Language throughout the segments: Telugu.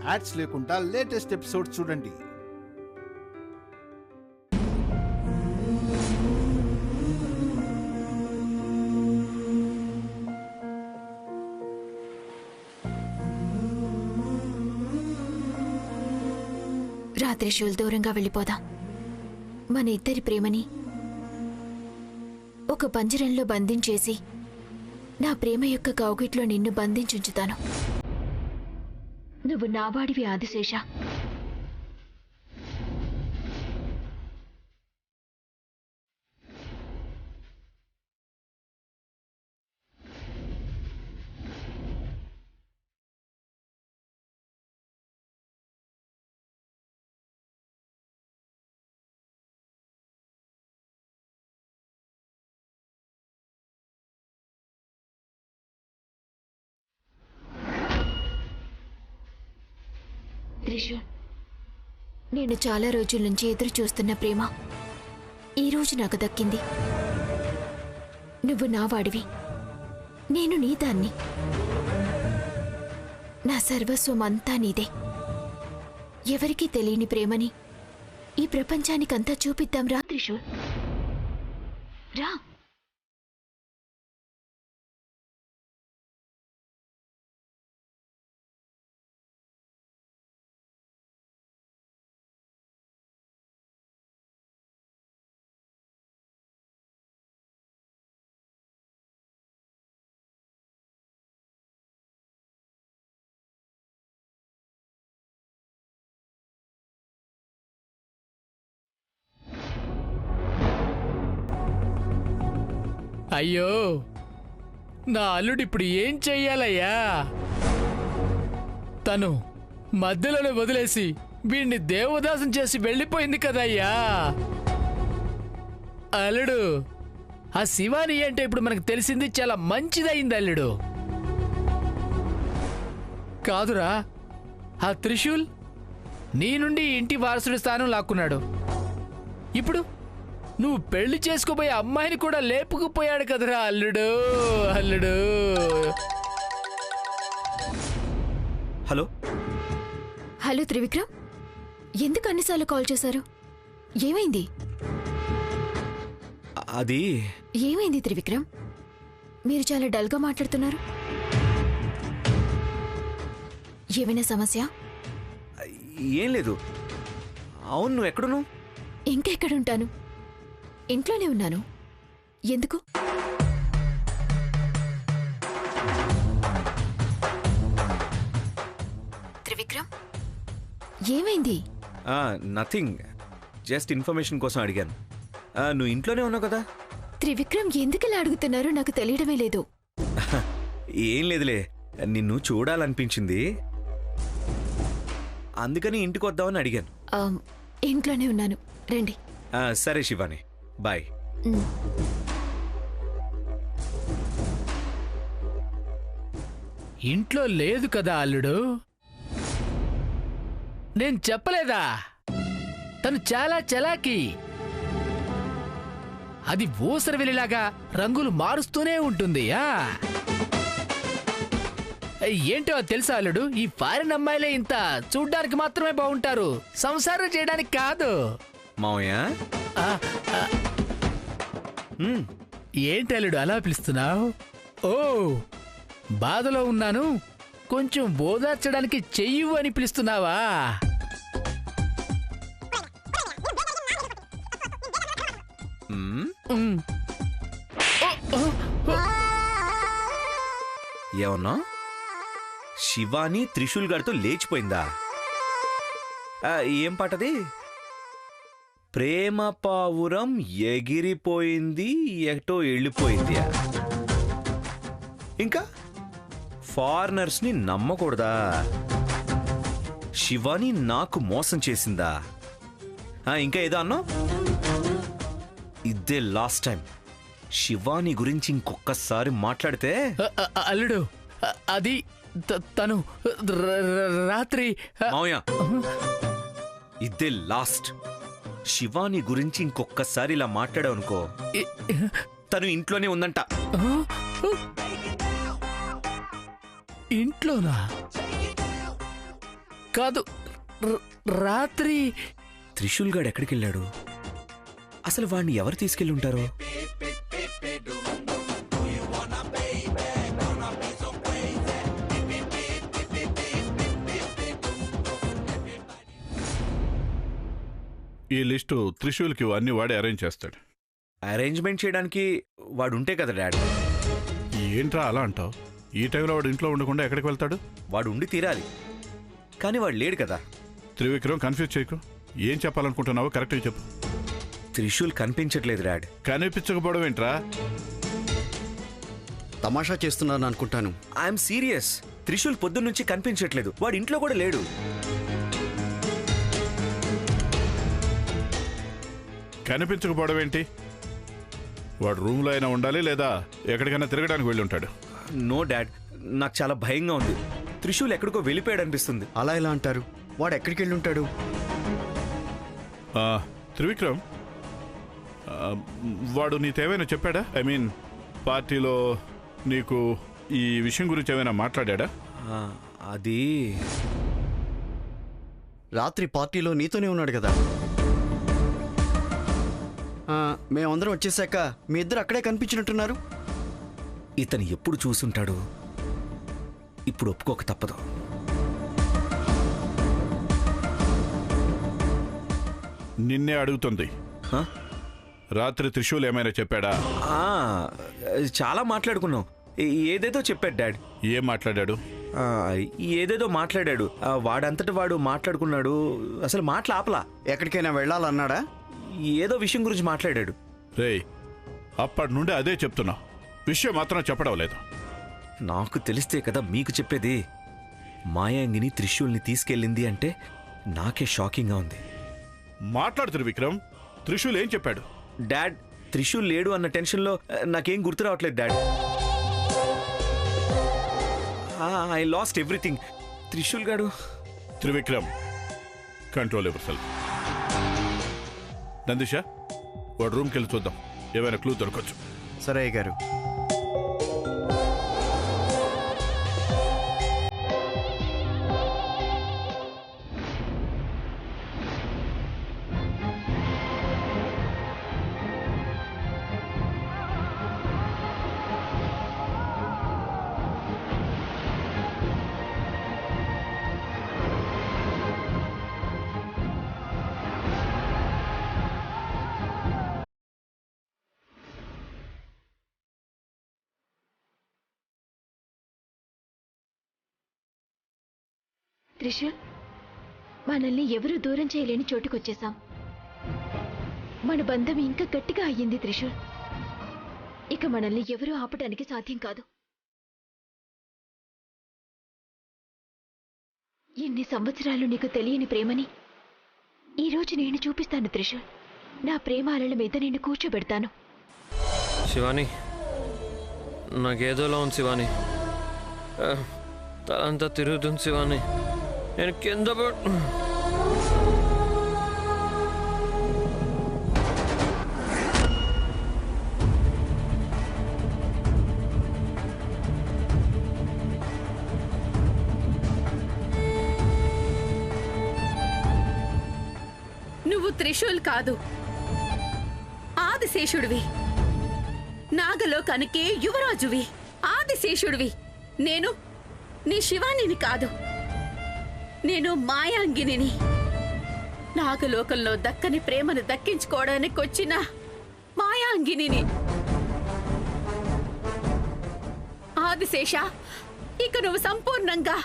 యాడ్స్ లేకుండా లేటెస్ట్ ఎపిసోడ్ చూడండి. త్రిశూల్, దూరంగా వెళ్ళిపోదాం. మన ఇద్దరి ప్రేమని ఒక పంజరంలో బంధించేసి నా ప్రేమ యొక్క కౌగిట్లో నిన్ను బంధించుంచుతాను. నువ్వు నావాడివి ఆదిశేష. త్రిశూల్, నేను చాలా రోజుల నుంచి ఎదురు చూస్తున్న ప్రేమ ఈరోజు నాకు దక్కింది. నువ్వు నా వాడివి, నేను నీ దాన్ని. నా సర్వస్వం అంతా నీదే. ఎవరికీ తెలియని ప్రేమని ఈ ప్రపంచానికంతా చూపిద్దాం. రా త్రిశూల్, రా. అయ్యో, నా అల్లుడిప్పుడు ఏం చెయ్యాలయ్యా? తను మధ్యలోనే వదిలేసి వీణ్ణి దేవదాసం చేసి వెళ్ళిపోయింది కదయ్యా. అల్లుడు, ఆ శివాని అంటే ఇప్పుడు మనకు తెలిసింది చాలా మంచిదయింది అల్లుడు. కాదురా, ఆ త్రిశూల్ నీ నుండి ఇంటి వారసుడి స్థానం లాక్కున్నాడు. ఇప్పుడు నువ్వు పెళ్లి చేసుకోబోయే అమ్మాయిని కూడా లేపుకుపోయాడు కదరా అల్లుడు. అల్లుడు, హలో హలో త్రివిక్రమ్, ఎందుకు అన్నిసార్లు కాల్ చేశారు? ఏమైంది? అది ఏమైంది త్రివిక్రమ్? మీరు చాలా డల్గా మాట్లాడుతున్నారు. ఏమైనా సమస్య? ఏం లేదు. అవును, నువ్వు ఎక్కడున్నావు? ఇంకెక్కడుంటాను, ఇంట్లోనే ఉన్నాను. ఎందుకు? త్రివిక్రమ్, ఏమైంది? నథింగ్, జస్ట్ ఇన్ఫర్మేషన్ కోసం అడిగాను. నువ్వు ఇంట్లోనే ఉన్నావు కదా? త్రివిక్రమ్, ఎందుకలా అడుగుతున్నారో నాకు తెలియడమే లేదు. ఏం లేదులే, నిన్ను చూడాలనిపించింది, అందుకని ఇంటికి వద్దామని అడిగాను. ఇంట్లోనే ఉన్నాను, రండి. సరే శివాని, బాయ్. ఇంట్లో లేదు కదా అల్లుడు? నేను చెప్పలేదా? తను చాలా చలాకీ. అది ఊసరవెల్లిలాగా రంగులు మారుస్తూనే ఉంటుంది. ఏంటో తెలుసా అల్లుడు, ఈ ఫారిన్ అమ్మాయిలే ఇంత చూడ్డానికి మాత్రమే బాగుంటారు, సంసారం చేయడానికి కాదు. మావయ్య, ఏంటి అల్లుడు అలా పిలుస్తున్నావు? ఓ, బాధలో ఉన్నాను, కొంచెం ఓదార్చడానికి చెయ్యు అని పిలుస్తున్నావా? ఏమన్నా? శివాని త్రిశూల్ గారితో లేచిపోయిందా? ఏం పాటది? ప్రేమ పావురం ఎగిరిపోయింది, ఎటో వెళ్ళిపోయింది. ఇంకా ఫారినర్స్ ని నమ్మకూడదా? శివాని నాకు మోసం చేసిందా? ఇంకా ఏదో అన్నా? ఇదే లాస్ట్ టైం. శివాని గురించి ఇంకొకసారి మాట్లాడితే అల్లుడు, అది తను రాత్రి. మావయ్య, ఇదే లాస్ట్. శివాని గురించి ఇంకొకసారి ఇలా మాట్లాడావనుకో, తను ఇంట్లోనే ఉందంట. ఇంట్లోనా? కాదు, రాత్రి త్రిశూల్ గాడు ఎక్కడికి వెళ్ళాడు? అసలు వాడిని ఎవరు తీసుకెళ్ళి ఉంటారో? ఈ లిస్టు త్రిశూల్కి అన్ని వాడే అరేంజ్ చేస్తాడు. అరేంజ్మెంట్ చేయడానికి వాడు ఉంటే కదా డాడ్. ఏంట్రా అలా అంటావు? ఈ టైంలో వాడు ఇంట్లో ఉండకుండా ఎక్కడికి వెళ్తాడు? వాడు ఉండి తీరాలి, కానీ వాడు లేడు కదా. త్రివిక్రమ్, కన్ఫ్యూజ్ చేయకు. ఏం చెప్పాలనుకుంటున్నావో కరెక్ట్గా చెప్పు. త్రిశూల్ కనిపించట్లేదు డాడ్. కనిపించకపోవడం ఏంట్రా? తమాషా చేస్తున్నాను అనుకుంటాను. I'm serious. త్రిశూల్ పొద్దున్న నుంచి కనిపించట్లేదు. వాడు ఇంట్లో కూడా లేడు. కనిపించకపోవడం ఏంటి? వాడు రూమ్లో అయినా ఉండాలి, లేదా ఎక్కడికైనా తిరగడానికి వెళ్ళి ఉంటాడు. నో డాడ్, నాకు చాలా భయంగా ఉంది. త్రిశూల్ ఎక్కడికో వెళ్ళిపోయాడు అనిపిస్తుంది. అలా ఎలా అంటారు? వాడు ఎక్కడికి వెళ్ళి ఉంటాడు? త్రివిక్రమ్, వాడు నీతేమైనా చెప్పాడా? ఐ మీన్, పార్టీలో నీకు ఈ విషయం గురించి ఏమైనా మాట్లాడా? అది రాత్రి పార్టీలో నీతోనే ఉన్నాడు కదా. మేమందరం వచ్చేసాక మీ ఇద్దరు అక్కడే కనిపించినట్టున్నారు. ఇతను ఎప్పుడు చూసుంటాడు? ఇప్పుడు ఒప్పుకోక తప్పదు. నిన్నే అడుగుతుంది. రాత్రి త్రిశూల్ ఏమైనా చెప్పాడా? చాలా మాట్లాడుకున్నాం. ఏదేదో చెప్పాడు డాడ్. ఏం మాట్లాడాడు? ఏదేదో మాట్లాడాడు. వాడంతటి వాడు మాట్లాడుకున్నాడు. అసలు మాటలు ఆపలా. ఎక్కడికైనా వెళ్ళాలన్నాడా? ఏదో విషయం గురించి మాట్లాడాడు. రేయ్, అప్పటి నుండి అదే చెప్తున్నా, విషయం మాత్రం చెప్పడం లేదు. నాకు తెలిస్తే కదా మీకు చెప్పేది. మాయాంగిని త్రిశూల్ని తీసుకెళ్ళింది అంటే నాకే షాకింగ్గా ఉంది. మాట్లాడు త్రివిక్రమ్, త్రిశూల్ ఏం చెప్పాడు? డాడ్, త్రిశూల్ లేడు అన్న టెన్షన్లో నాకేం గుర్తు రావట్లేదు dad. I lost everything. Trishul గాడు. Trivikram, control yourself. Nandisha, వాడు రూమ్కి వెళ్ళి చూద్దాం, ఏమైనా క్లూ దొరకచ్చు. సరే గారు. త్రిశూల్, మనల్ని ఎవరూ దూరం చేయలేని చోటుకొచ్చేసాం. మన బంధం ఇంకా గట్టిగా అయ్యింది త్రిశూల్. ఇక మనల్ని ఎవరూ ఆపడానికి సాధ్యం కాదు. ఎన్ని సంవత్సరాలు నీకు తెలియని ప్రేమని ఈరోజు నేను చూపిస్తాను త్రిశూల్. నా ప్రేమ అలల మీద నేను కూర్చోబెడతాను. శివాని, నాకేదోలా ఉంది శివాని. తలంతా తిరుగుతుంది శివాని. నేను కింద నువ్వు త్రిశూల్ కాదు, ఆదిశేషుడివి. నాగలోకానికి యువరాజువి, ఆదిశేషుడివి. నేను నీ శివానిని కాదు, నేను మాయాంగిని. నాగలోకంలో దక్కని ప్రేమను దక్కించుకోవడానికి వచ్చిన మాయాంగిని. ఆదిశేష, ఇక నువ్వు సంపూర్ణంగా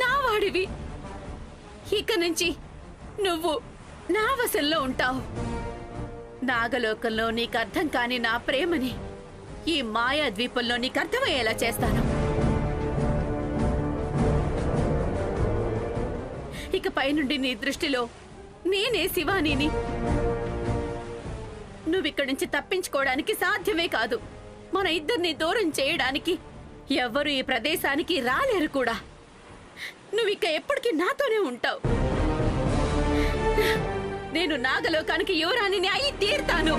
నా వాడివి. ఇక నుంచి నువ్వు నా వశంలో ఉంటావు. నాగలోకంలో నీకు అర్థం కాని నా ప్రేమని ఈ మాయా ద్వీపంలో నీకు అర్థమయ్యేలా చేస్తాను. ఇక పైనుండి నీ దృష్టిలో నేనే శివానిని. నువ్విక్కడి నుంచి తప్పించుకోవడానికి సాధ్యమే కాదు. మన ఇద్దరిని దూరం చేయడానికి ఎవ్వరూ ఈ ప్రదేశానికి రాలేరు కూడా. నువ్విక ఎప్పటికీ నాతోనే ఉంటావు. నేను నాగలోకానికి యువరాణిని అయి తీరుతాను.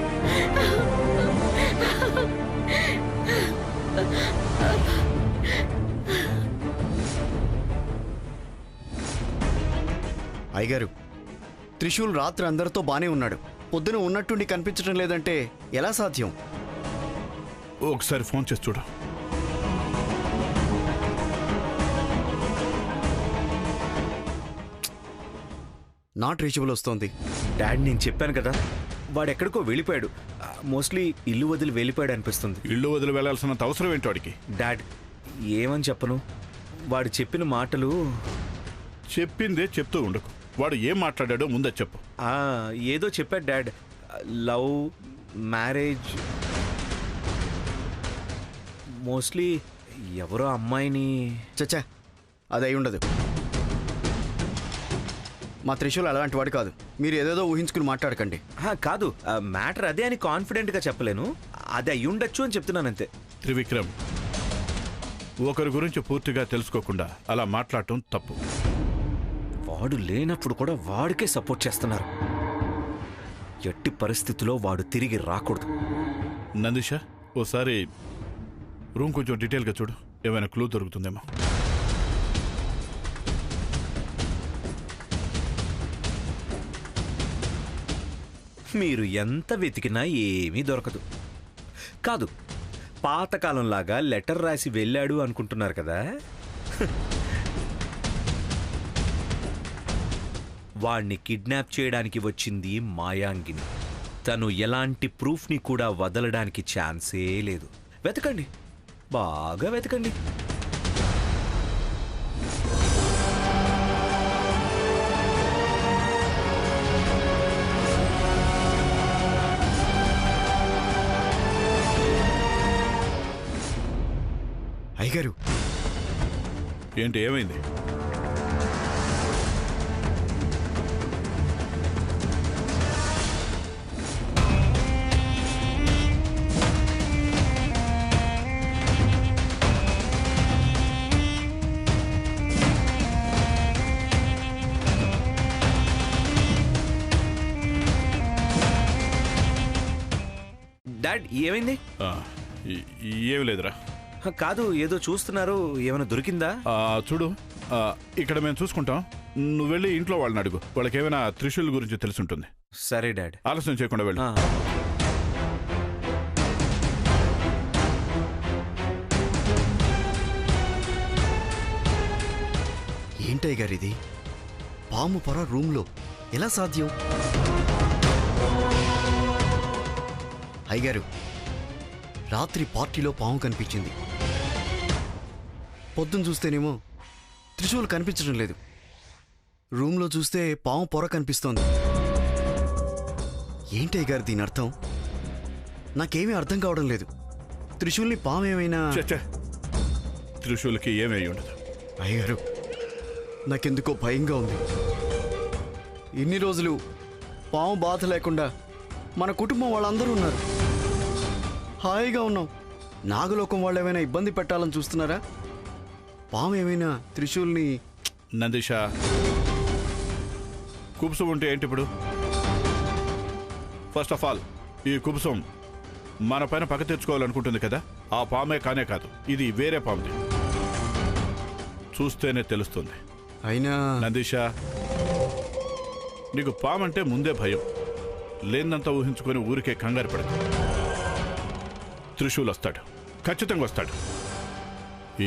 అయ్యగారు, త్రిశూల్ రాత్రి అందరితో బానే ఉన్నాడు. పొద్దున ఉన్నట్టుండి కనిపించడం లేదంటే ఎలా సాధ్యం? ఒకసారి ఫోన్ చేసి చూడు. నాట్ రీచబుల్ వస్తోంది. డాడ్ నేను చెప్పాను కదా, వాడు ఎక్కడికో వెళ్ళిపోయాడు. మోస్ట్లీ ఇల్లు వదిలి వెళ్ళిపోయాడు అనిపిస్తుంది. ఇల్లు వదిలి వెళ్లాల్సినంత అవసరం ఏంటి వాడికి? డాడ్ ఏమని చెప్పను, వాడు చెప్పిన మాటలు చెప్పిందే చెప్తూ ఉండకు. వాడు ఏం మాట్లాడాడో ముందే చెప్పు. ఏదో చెప్పాడు డాడ్. లవ్, మ్యారేజ్, మోస్ట్లీ ఎవరో అమ్మాయిని. చచ్చా, అది అయి ఉండదు. మా త్రిశూల్ అలాంటి వాడు కాదు. మీరు ఏదేదో ఊహించుకుని మాట్లాడకండి. కాదు, మ్యాటర్ అదే అని కాన్ఫిడెంట్గా చెప్పలేను. అది అయి ఉండొచ్చు అని చెప్తున్నానంతే. త్రివిక్రమ్, ఒకరి గురించి పూర్తిగా తెలుసుకోకుండా అలా మాట్లాడటం తప్పు. వాడు లేనప్పుడు కూడా వాడికే సపోర్ట్ చేస్తున్నారు. ఎట్టి పరిస్థితిలో వాడు తిరిగి రాకూడదు. నందిష, ఓసారి రూమ్ కొంచెం డీటెయిల్గా చూడు, ఏమైనా క్లూ దొరుకుతుందేమో. మీరు ఎంత వెతికినా ఏమీ దొరకదు. కాదు, పాతకాలంలాగా లెటర్ రాసి వెళ్ళాడు అనుకుంటున్నారు కదా. వాణ్ణి కిడ్నాప్ చేయడానికి వచ్చింది మాయాంగిని. తను ఎలాంటి ప్రూఫ్ని కూడా వదలడానికి ఛాన్సే లేదు. వెతకండి, బాగా వెతకండి. అయ్యగారు, ఏంటి, ఏమైంది? డాడ్ ఏమైంది? ఏమి లేదురా. కాదు, ఏదో చూస్తున్నారు, ఏమైనా దొరికిందా? చూడు, ఇక్కడ మేము చూసుకుంటాం. నువ్వు వెళ్ళి ఇంట్లో వాళ్ళని అడుగు, వాళ్ళకి ఏమైనా త్రిశూల్ గురించి తెలుసుంటుంది. సరే డాడ్. ఆలస్యం చేయకుండా వెళ్ళు. ఏంటయ్య గారు ఇది? పాము పొర రూమ్లో ఎలా సాధ్యం? అయ్యగారు, రాత్రి పార్టీలో పాము కనిపించింది. పొద్దున్న చూస్తేనేమో త్రిశూల్ కనిపించడం లేదు. రూమ్లో చూస్తే పాము పొర కనిపిస్తోంది. ఏంటయ్య గారు దీని అర్థం? నాకేమీ అర్థం కావడం లేదు. త్రిశూల్ని పాము ఏమైనా... త్రిశూల్కి ఏమై ఉండదు. అయ్యగారు, నాకెందుకో భయంగా ఉంది. ఇన్ని రోజులు పాము బాధ లేకుండా మన కుటుంబం వాళ్ళందరూ ఉన్నారు, హాయిగా ఉన్నాం. నాగలోకం వాళ్ళు ఏమైనా ఇబ్బంది పెట్టాలని చూస్తున్నారా? పాము ఏమైనా త్రిశూల్ని... నందిష, కుబ్సం ఉంటే ఏంటి ఇప్పుడు? ఫస్ట్ ఆఫ్ ఆల్, ఈ కుబ్సం మన పైన పగ తెచ్చుకోవాలనుకుంటుంది కదా. ఆ పామే కానే కాదు, ఇది వేరే పాముది. చూస్తేనే తెలుస్తుంది. అయినా నందిష, నీకు పామంటే ముందే భయం. లేనంతా ఊహించుకొని ఊరికే కంగారు పడదు. త్రిశూల్ వస్తాడు, ఖచ్చితంగా వస్తాడు.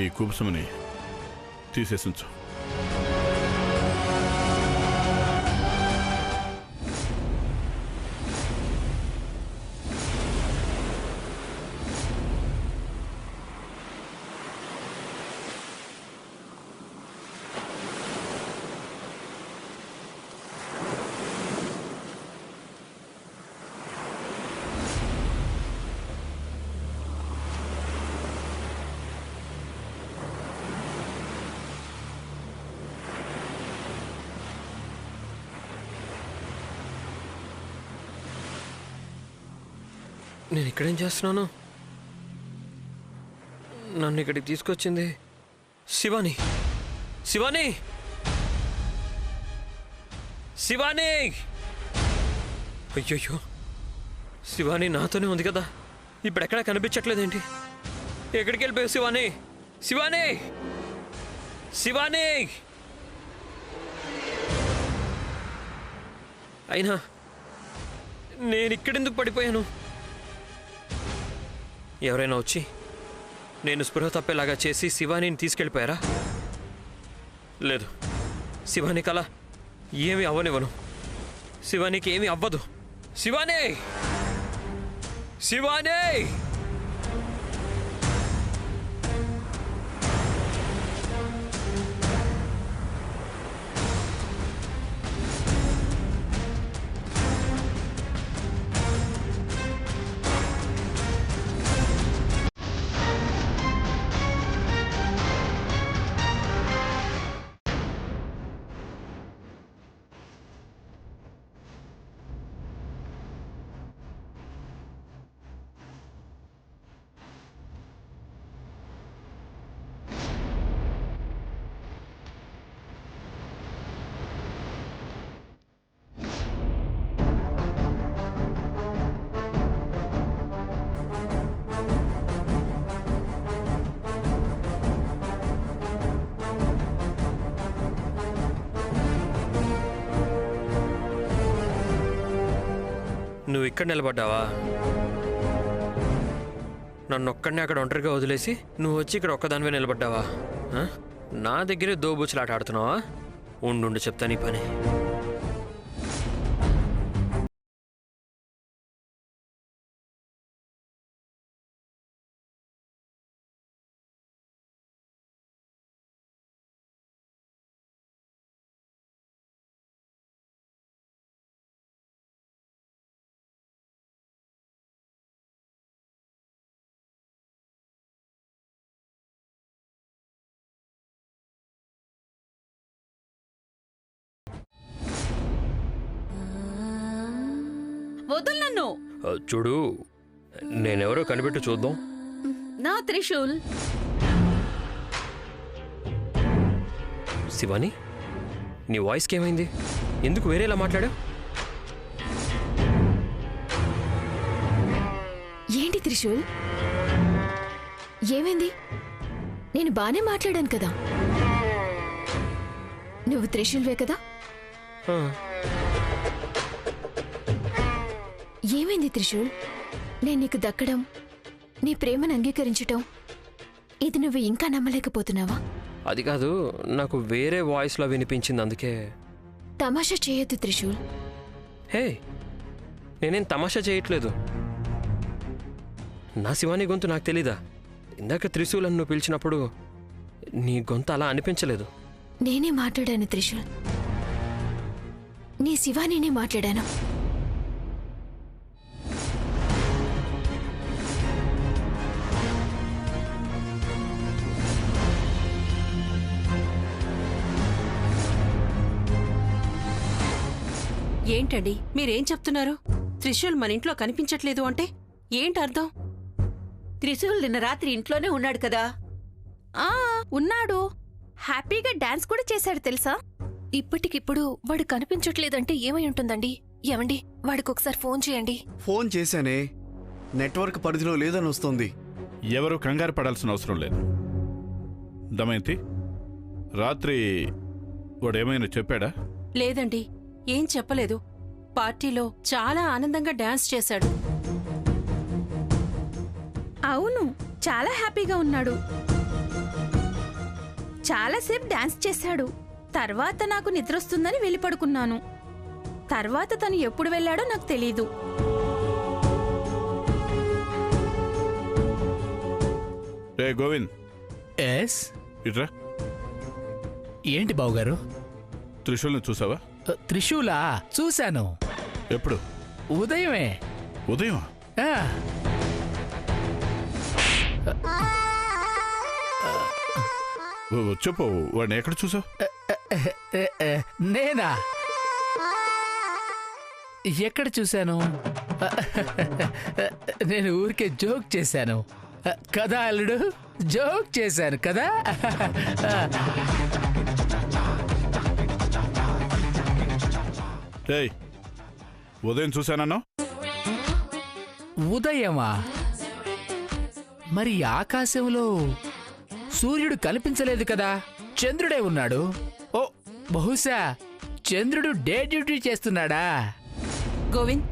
ఈ కుబ్సముని తీసేసించు. నేను ఇక్కడేం చేస్తున్నాను? నన్ను ఇక్కడికి తీసుకొచ్చింది శివాని. శివాని, శివాని! అయ్యయ్యో, శివాని నాతోనే ఉంది కదా, ఇప్పుడెక్కడా కనిపించట్లేదేంటి? ఎక్కడికి వెళ్ళిపోయావు శివాని? శివాని! శివాని! అయినా నేను ఇక్కడెందుకు పడిపోయాను? ఎవరైనా వచ్చి నేను స్పృహ తప్పేలాగా చేసి శివానీని తీసుకెళ్ళిపోయారా? లేదు, శివానికి అలా ఏమీ అవ్వనివ్వను. శివానికి ఏమీ అవ్వదు. శివానీ! శివానీ! నువ్వు ఇక్కడ నిలబడ్డావా? నన్ను ఒక్కడనే అక్కడ ఒంటరిగా వదిలేసి నువ్వు వచ్చి ఇక్కడ ఒక్కదానివే నిలబడ్డావా? నా దగ్గరే దోబుచ్చులాట ఆడుతున్నావా? ఉండు చెప్తా నీ పని. వదులు నన్ను. చూడు, నేనెవరో కనిపెట్టి చూద్దాం. నా త్రిశూల్. శివాని, నీ వాయిస్కి ఏమైంది? ఎందుకు వేరేలా మాట్లాడా? ఏంటి త్రిశూల్, ఏమైంది? నేను బానే మాట్లాడాను కదా. నువ్వు త్రిశూల్వే కదా? ఏమైంది త్రిశూల్? నేను నీకు దక్కడం, నీ ప్రేమను అంగీకరించటం, ఇది నువ్వు ఇంకా నమ్మలేకపోతున్నావా? అది కాదు, నాకు వేరే వాయిస్లో వినిపించింది, అందుకే. తమాషా చేయొద్దు త్రిశూల్. హే, నేనేం తమాషా చేయట్లేదు. నా శివాని గొంతు నాకు తెలీదా? ఇందాక త్రిశూల్ అని నువ్వు పిలిచినప్పుడు నీ గొంతు అలా అనిపించలేదు. నేనే మాట్లాడాను త్రిశూల్, నీ శివానీనే మాట్లాడాను. ఏంటండి మీరేం చెప్తున్నారు? త్రిశూల్ మన ఇంట్లో కనిపించట్లేదు అంటే ఏంటి అర్థం? త్రిశూల్ నిన్న రాత్రి ఇంట్లోనే ఉన్నాడు కదా? ఉన్నాడు. హ్యాపీగా డాన్స్ కూడా చేశాడు తెలుసా? ఇప్పటికిప్పుడు వాడు కనిపించట్లేదంటే ఏమై ఉంటుందండి? ఏమండి, వాడికి ఒకసారి ఫోన్ చేయండి. ఫోన్ చేశానే, నెట్వర్క్ పరిధిలో లేదని వస్తుంది. ఎవరు కంగారు పడాల్సిన అవసరం లేదు. దమయంతి, రాత్రి వాడేమైనా చెప్పాడా? లేదండి, ఏం చెప్పలేదు. పార్టీలో చాలా ఆనందంగా డాన్స్ చేశాడు. అవును, చాలా హ్యాపీగా ఉన్నాడు. చాలాసేపు డాన్స్ చేశాడు. తర్వాత నాకు నిద్రొస్తుందని వెళ్ళి పడుకున్నాను. తర్వాత తను ఎప్పుడు వెళ్ళాడో నాకు తెలీదు. రే గోవింద్, ఎస్. ఇట్రా. ఏంటి బావుగారు? త్రిశూల్ని చూసావా? త్రిశూలా? చూశాను. ఎప్పుడు? ఉదయమే. ఉదయం? ఆ. చెప్పు, వాడిని ఎక్కడ చూసావు? నేనా? ఎక్కడ చూశాను? నేను ఊరికే జోక్ చేశాను కదా అల్లుడు, జోక్ చేశాను కదా. ఏయ్, ఉదయం చూశానన్నా? ఉదయమా? మరి ఆకాశంలో సూర్యుడు కనిపించలేదు కదా, చంద్రుడే ఉన్నాడు. ఓ, బహుశా చంద్రుడు డే డ్యూటీ చేస్తున్నాడా? గోవింద్,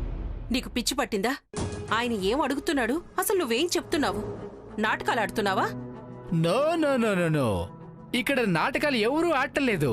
నీకు పిచ్చి పట్టిందా? ఆయన ఏం అడుగుతున్నాడు? అసలు నువ్వేం చెప్తున్నావు? నాటకాలు ఆడుతున్నావా? No no no no no, ఇక్కడ నాటకాలు ఎవరూ ఆడటం లేదు.